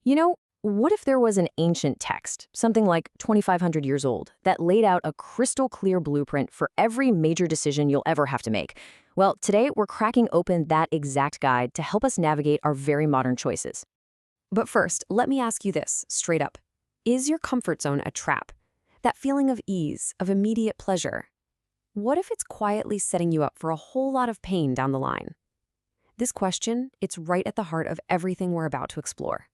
You know, what if there was an ancient text, something like 2,500 years old, that laid out a crystal clear blueprint for every major decision you'll ever have to make? Well, today we're cracking open that exact guide to help us navigate our very modern choices. But first, let me ask you this, straight up. Is your comfort zone a trap? That feeling of ease, of immediate pleasure? What if it's quietly setting you up for a whole lot of pain down the line? This question, it's right at the heart of everything we're about to explore.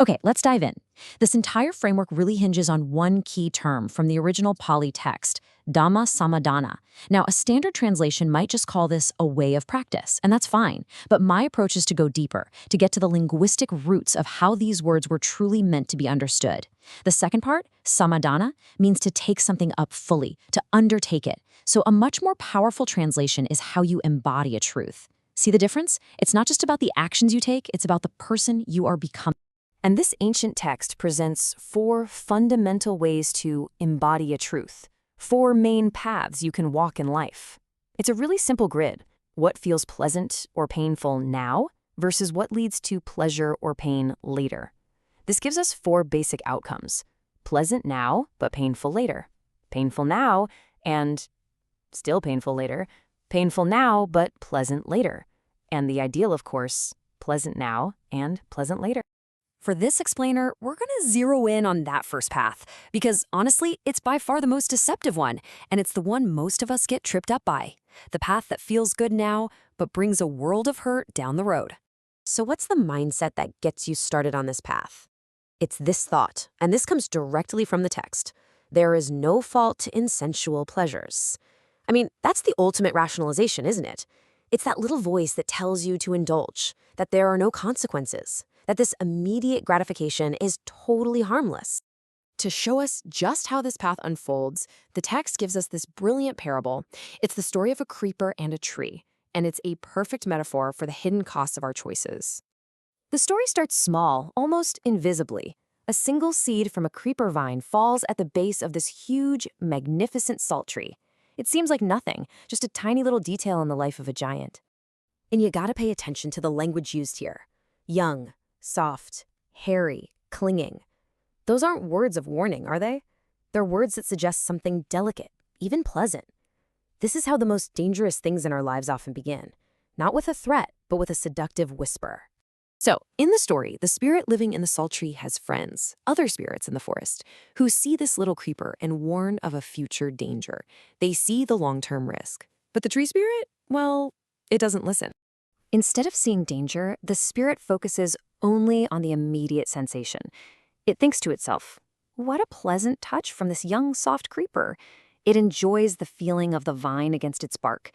Okay, let's dive in. This entire framework really hinges on one key term from the original Pali text, Dhamma. Now, a standard translation might just call this a way of practice, and that's fine. But my approach is to go deeper, to get to the linguistic roots of how these words were truly meant to be understood. The second part, samadhana, means to take something up fully, to undertake it. So a much more powerful translation is how you embody a truth. See the difference? It's not just about the actions you take, it's about the person you are becoming. And this ancient text presents 4 fundamental ways to embody a truth, 4 main paths you can walk in life. It's a really simple grid. What feels pleasant or painful now versus what leads to pleasure or pain later. This gives us 4 basic outcomes. Pleasant now, but painful later. Painful now, and still painful later. Painful now, but pleasant later. And the ideal, of course, pleasant now and pleasant later. For this explainer, we're going to zero in on that first path, because honestly, it's by far the most deceptive one, and it's the one most of us get tripped up by. The path that feels good now, but brings a world of hurt down the road. So what's the mindset that gets you started on this path? It's this thought, and this comes directly from the text. There is no fault in sensual pleasures. I mean, that's the ultimate rationalization, isn't it? It's that little voice that tells you to indulge, that there are no consequences, that this immediate gratification is totally harmless. To show us just how this path unfolds, the text gives us this brilliant parable. It's the story of a creeper and a tree, and it's a perfect metaphor for the hidden costs of our choices. The story starts small, almost invisibly. A single seed from a creeper vine falls at the base of this huge, magnificent salt tree. It seems like nothing, just a tiny little detail in the life of a giant. And you gotta pay attention to the language used here. Young, soft, hairy, clinging. Those aren't words of warning, are they? They're words that suggest something delicate, even pleasant. This is how the most dangerous things in our lives often begin. Not with a threat, but with a seductive whisper. So, in the story, the spirit living in the salt tree has friends, other spirits in the forest, who see this little creeper and warn of a future danger. They see the long-term risk. But the tree spirit, well, it doesn't listen. Instead of seeing danger, the spirit focuses only on the immediate sensation. It thinks to itself, what a pleasant touch from this young, soft creeper. It enjoys the feeling of the vine against its bark.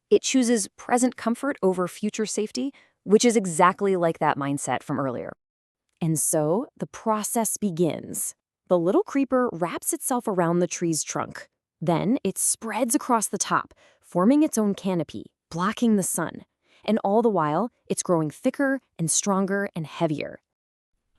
It chooses present comfort over future safety, which is exactly like that mindset from earlier. And so the process begins. The little creeper wraps itself around the tree's trunk. Then it spreads across the top, forming its own canopy, blocking the sun. And all the while, it's growing thicker and stronger and heavier.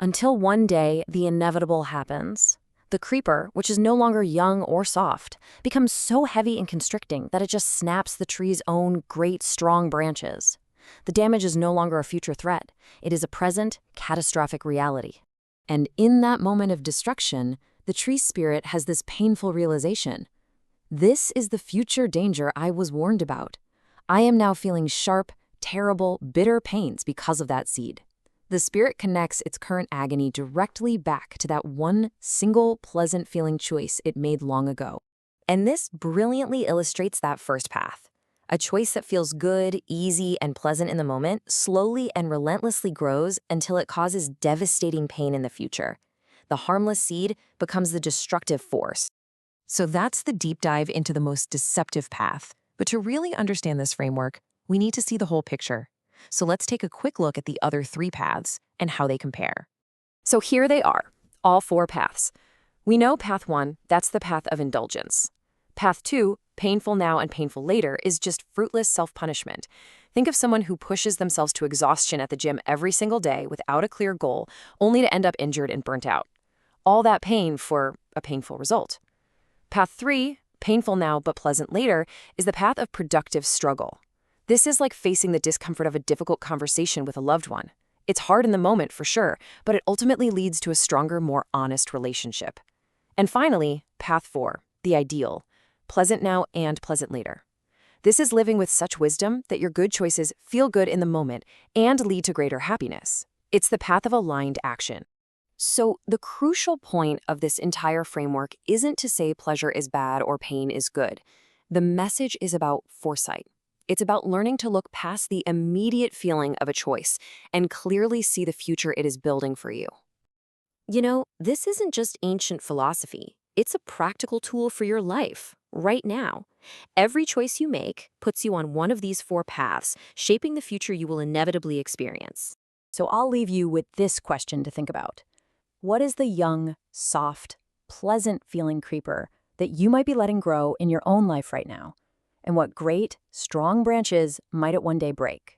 Until one day, the inevitable happens. The creeper, which is no longer young or soft, becomes so heavy and constricting that it just snaps the tree's own great, strong branches. The damage is no longer a future threat. It is a present, catastrophic reality. And in that moment of destruction, the tree spirit has this painful realization. This is the future danger I was warned about. I am now feeling sharp, terrible, bitter pains because of that seed. The spirit connects its current agony directly back to that one single pleasant feeling choice it made long ago. And this brilliantly illustrates that first path. A choice that feels good, easy, and pleasant in the moment slowly and relentlessly grows until it causes devastating pain in the future. The harmless seed becomes the destructive force. So that's the deep dive into the most deceptive path. But to really understand this framework, we need to see the whole picture. So let's take a quick look at the other 3 paths and how they compare. So here they are, all 4 paths. We know path 1, that's the path of indulgence. Path 2, painful now and painful later, is just fruitless self-punishment. Think of someone who pushes themselves to exhaustion at the gym every single day without a clear goal, only to end up injured and burnt out. All that pain for a painful result. Path 3, painful now but pleasant later, is the path of productive struggle. This is like facing the discomfort of a difficult conversation with a loved one. It's hard in the moment, for sure, but it ultimately leads to a stronger, more honest relationship. And finally, path 4, the ideal. Pleasant now and pleasant later. This is living with such wisdom that your good choices feel good in the moment and lead to greater happiness. It's the path of aligned action. So the crucial point of this entire framework isn't to say pleasure is bad or pain is good. The message is about foresight. It's about learning to look past the immediate feeling of a choice and clearly see the future it is building for you. You know, this isn't just ancient philosophy. It's a practical tool for your life, right now. Every choice you make puts you on one of these 4 paths, shaping the future you will inevitably experience. So I'll leave you with this question to think about. What is the young, soft, pleasant-feeling creeper that you might be letting grow in your own life right now? And what great, strong branches might it one day break?